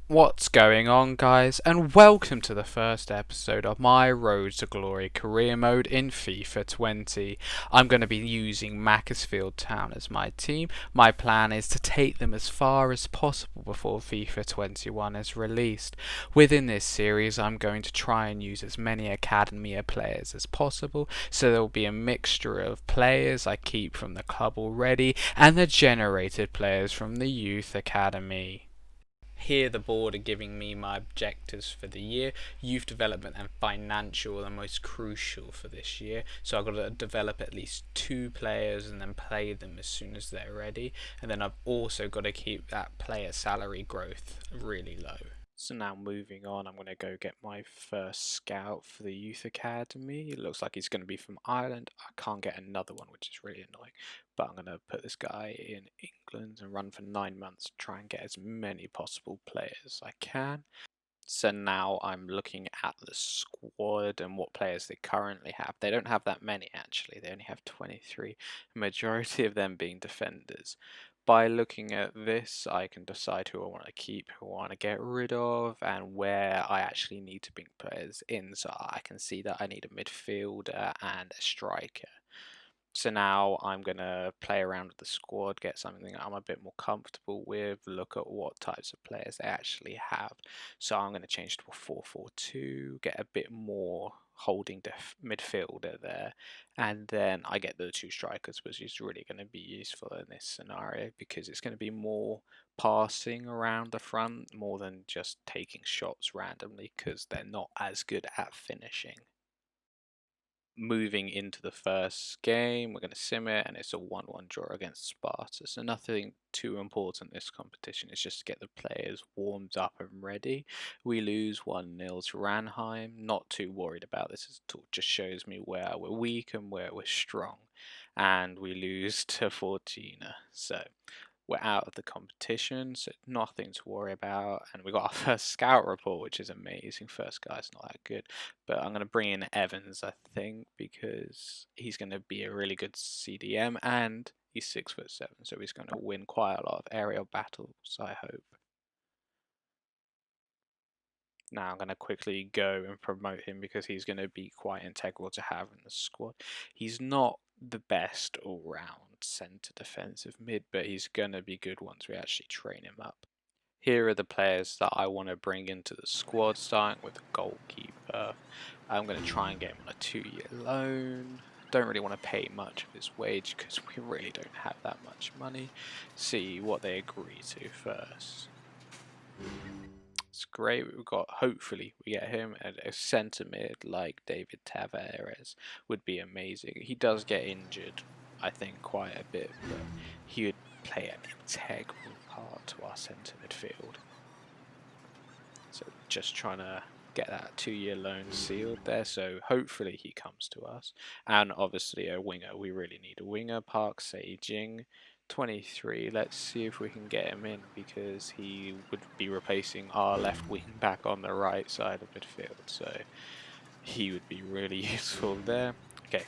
What's going on, guys, and welcome to the first episode of my Road to Glory career mode in FIFA 20. I'm going to be using Macclesfield Town as my team. My plan is to take them as far as possible before FIFA 21 is released. Within this series, I'm going to try and use as many academy players as possible, so there will be a mixture of players I keep from the club already and the generated players from the youth academy. Here the board are giving me my objectives for the year. Youth development and financial are the most crucial for this year, so I've got to develop at least 2 players and then play them as soon as they're ready, and then I've also got to keep that player salary growth really low. So now moving on, I'm going to go get my first scout for the youth academy. It looks like he's going to be from Ireland. I can't get another one, which is really annoying. But I'm going to put this guy in England and run for 9 months, try and get as many possible players as I can. So now I'm looking at the squad and what players they currently have. They don't have that many actually, they only have 23, majority of them being defenders. By looking at this, I can decide who I want to keep, who I want to get rid of, and where I actually need to bring players in. So I can see that I need a midfielder and a striker. So now I'm going to play around with the squad, get something I'm a bit more comfortable with, look at what types of players they actually have. So I'm going to change to a 4-4-2, get a bit more holding midfielder there, and then I get the 2 strikers, which is really going to be useful in this scenario because it's going to be more passing around the front more than just taking shots randomly because they're not as good at finishing. Moving into the first game, we're going to sim it, and it's a 1-1 draw against Sparta. So nothing too important this competition. It's just to get the players warmed up and ready. We lose 1-0 to Ranheim. Not too worried about this at all. Just shows me where we're weak and where we're strong. And we lose to Fortuna. So we're out of the competition, so nothing to worry about. And we got our first scout report, which is amazing. First guy's not that good, but I'm going to bring in Evans, I think, because he's going to be a really good CDM and he's 6'7", so he's going to win quite a lot of aerial battles, I hope. Now I'm going to quickly go and promote him because he's going to be quite integral to have in the squad. He's not the best all-round centre defensive mid, but he's going to be good once we actually train him up. Here are the players that I want to bring into the squad, starting with the goalkeeper. I'm going to try and get him on a 2-year loan. Don't really want to pay much of his wage because we really don't have that much money. See what they agree to first. It's great. We've got, hopefully, we get him at a centre mid like David Tavares would be amazing. He does get injured, I think, quite a bit, but he would play an integral part to our centre midfield. So just trying to get that 2-year loan sealed there, so hopefully he comes to us. And obviously a winger, we really need a winger. Park Sejing, 23, let's see if we can get him in because he would be replacing our left wing back on the right side of midfield, so he would be really useful there. Okay,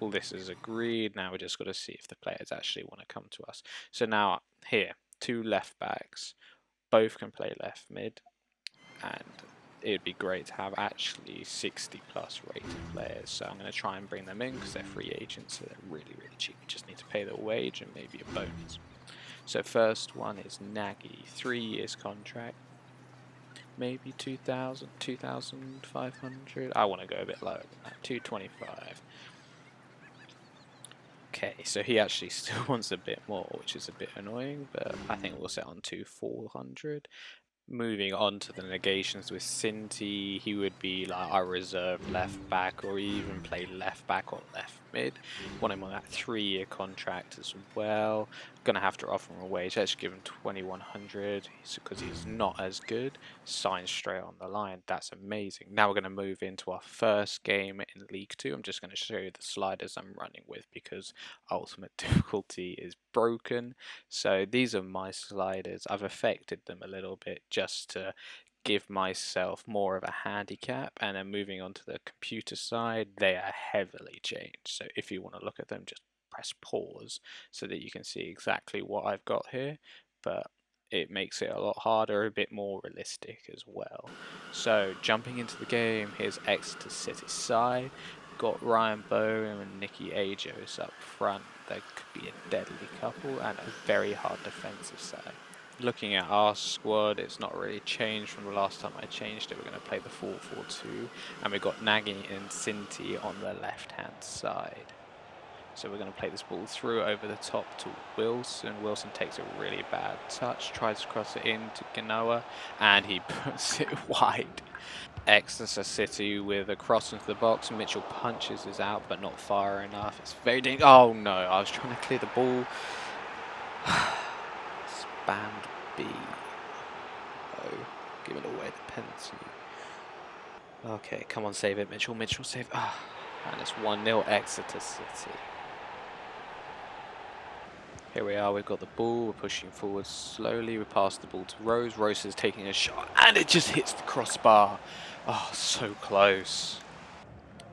all this is agreed. Now we just got to see if the players actually want to come to us. So now here, 2 left backs, both can play left mid, and it'd be great to have actually 60 plus rated players. So I'm going to try and bring them in because they're free agents, so they're really, really cheap. You just need to pay their wage and maybe a bonus. So first one is Nagy, 3 years contract, maybe 2,000, 2,500. I want to go a bit lower than that, 225. Okay, so he actually still wants a bit more, which is a bit annoying, but I think we'll set on to 400. Moving on to the negations with Sinti, he would be like our reserve left back, or even play left back or left mid. Want him on that 3-year contract as well. Gonna have to offer him a wage. Let's give him 2,100 because he's not as good. Sign straight on the line. That's amazing. Now we're gonna move into our first game in League 2. I'm just gonna show you the sliders I'm running with because ultimate difficulty is broken. So these are my sliders. I've affected them a little bit just to give myself more of a handicap, and then moving on to the computer side, they are heavily changed. So if you want to look at them, just press pause so that you can see exactly what I've got here. But it makes it a lot harder, a bit more realistic as well. So jumping into the game, here's Exeter City side. Got Ryan Bowen and Nicky Ajos up front. That could be a deadly couple and a very hard defensive side. Looking at our squad, it's not really changed from the last time I changed it. We're going to play the 4-4-2, and we've got Nagy and Sinti on the left-hand side. So we're going to play this ball through over the top to Wilson. Wilson takes a really bad touch, tries to cross it into Genoa, and he puts it wide. Exeter City with a cross into the box. Mitchell punches us out, but not far enough. It's very dangerous. Oh no, I was trying to clear the ball. Spammed B. Oh, giving away the penalty. Okay, come on, save it, Mitchell. Mitchell, save it. And it's 1-0 Exeter City. Here we are, we've got the ball, we're pushing forward slowly, we pass the ball to Rose. Rose is taking a shot, and it just hits the crossbar. Oh, so close.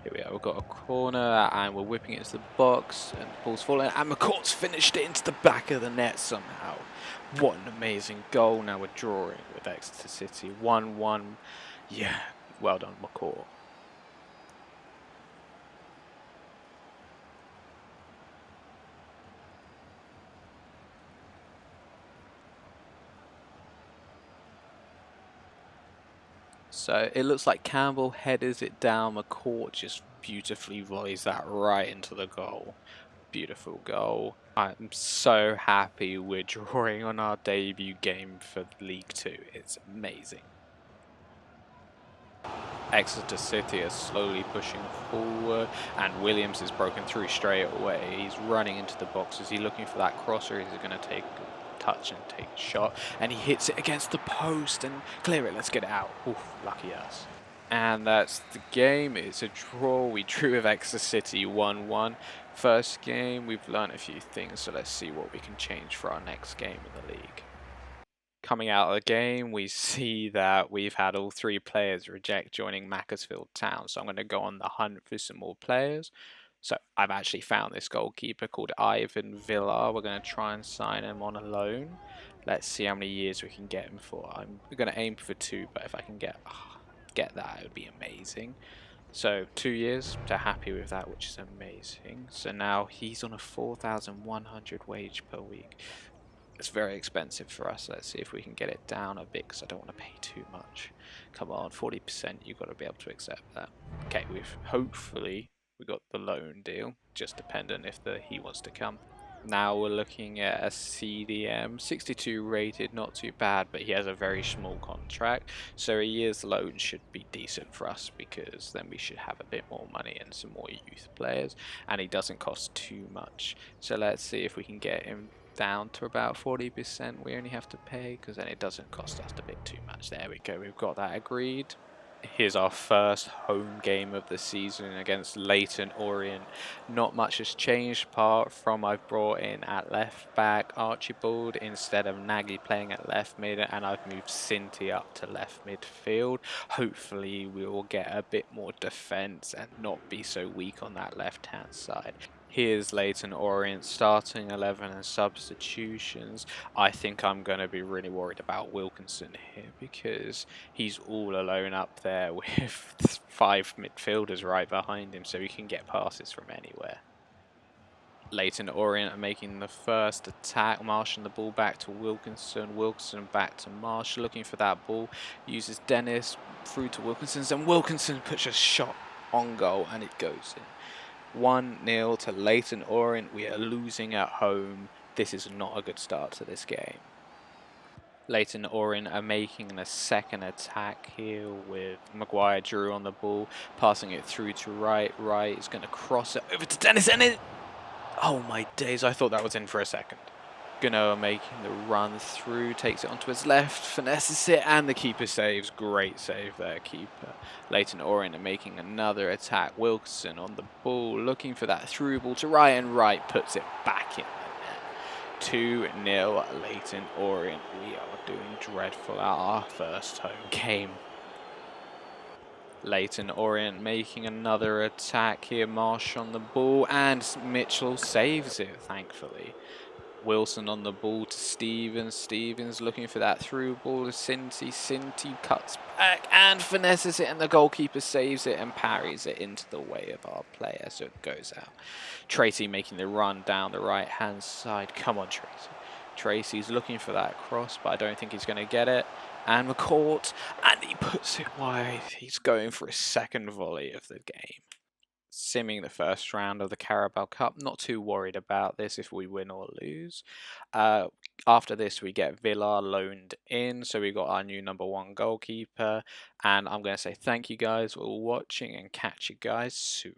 Here we are, we've got a corner, and we're whipping it into the box, and the ball's falling, and McCourt's finished it into the back of the net somehow. What an amazing goal. Now we're drawing with Exeter City. 1-1. Yeah, well done, McCourt. So it looks like Campbell headers it down. McCourt just beautifully volleys that right into the goal. Beautiful goal. I'm so happy we're drawing on our debut game for League Two. It's amazing. Exeter City is slowly pushing forward, and Williams is broken through straight away. He's running into the box. Is he looking for that cross, or is he going to take a touch and take a shot? And he hits it against the post and clear it. Let's get it out. Oof, lucky us. And that's the game. It's a draw. We drew with Exeter City 1-1. First game, we've learned a few things, so let's see what we can change for our next game in the league. Coming out of the game, we see that we've had all 3 players reject joining Macclesfield Town. So I'm going to go on the hunt for some more players. So I've actually found this goalkeeper called Ivan Villar. We're going to try and sign him on a loan. Let's see how many years we can get him for. I'm going to aim for 2, but if I can get that, it would be amazing. So 2 years, they're happy with that, which is amazing. So now he's on a 4,100 wage per week. It's very expensive for us. Let's see if we can get it down a bit, because I don't want to pay too much. Come on, 40%, you've got to be able to accept that. Okay, we got the loan deal, just dependent if he wants to come. Now we're looking at a CDM, 62 rated, not too bad, but he has a very small contract, so a year's loan should be decent for us, because then we should have a bit more money and some more youth players, and he doesn't cost too much. So let's see if we can get him down to about 40% we only have to pay, because then it doesn't cost us a bit too much. There we go, we've got that agreed. Here's our first home game of the season against Leyton Orient. Not much has changed apart from I've brought in at left back Archibald instead of Nagy playing at left mid, and I've moved Sinti up to left midfield. Hopefully we will get a bit more defence and not be so weak on that left hand side. Here's Leyton Orient starting 11 and substitutions. I think I'm going to be really worried about Wilkinson here, because he's all alone up there with 5 midfielders right behind him, so he can get passes from anywhere. Leyton Orient are making the first attack, marshing the ball back to Wilkinson, Wilkinson back to Marsh, looking for that ball, uses Dennis through to Wilkinson, and Wilkinson puts a shot on goal and it goes in. 1-0 to Leyton Orient. We are losing at home. This is not a good start to this game. Leyton Orient are making a second attack here with Maguire Drew on the ball, passing it through to Wright. Wright is going to cross it over to Dennis, and it... Oh my days, I thought that was in for a second. Genoa making the run through, takes it onto his left, finesses it, and the keeper saves. Great save there, keeper. Leyton Orient are making another attack. Wilson on the ball, looking for that through ball to Wright, and Wright puts it back in the net. 2-0 Leyton Orient. We are doing dreadful at our first home game. Leyton Orient making another attack here. Marsh on the ball, and Mitchell saves it, thankfully. Wilson on the ball to Stevens. Stevens looking for that through ball to Cinti. Cinti cuts back and finesses it, and the goalkeeper saves it and parries it into the way of our player, so it goes out. Tracy making the run down the right-hand side. Come on, Tracy. Tracy's looking for that cross, but I don't think he's going to get it. And McCourt, and he puts it wide. He's going for his second volley of the game. Simming the first round of the Carabao Cup. Not too worried about this if we win or lose. After this, we get Villa loaned in, so we got our new #1 goalkeeper. And I'm going to say thank you guys for watching and catch you guys soon.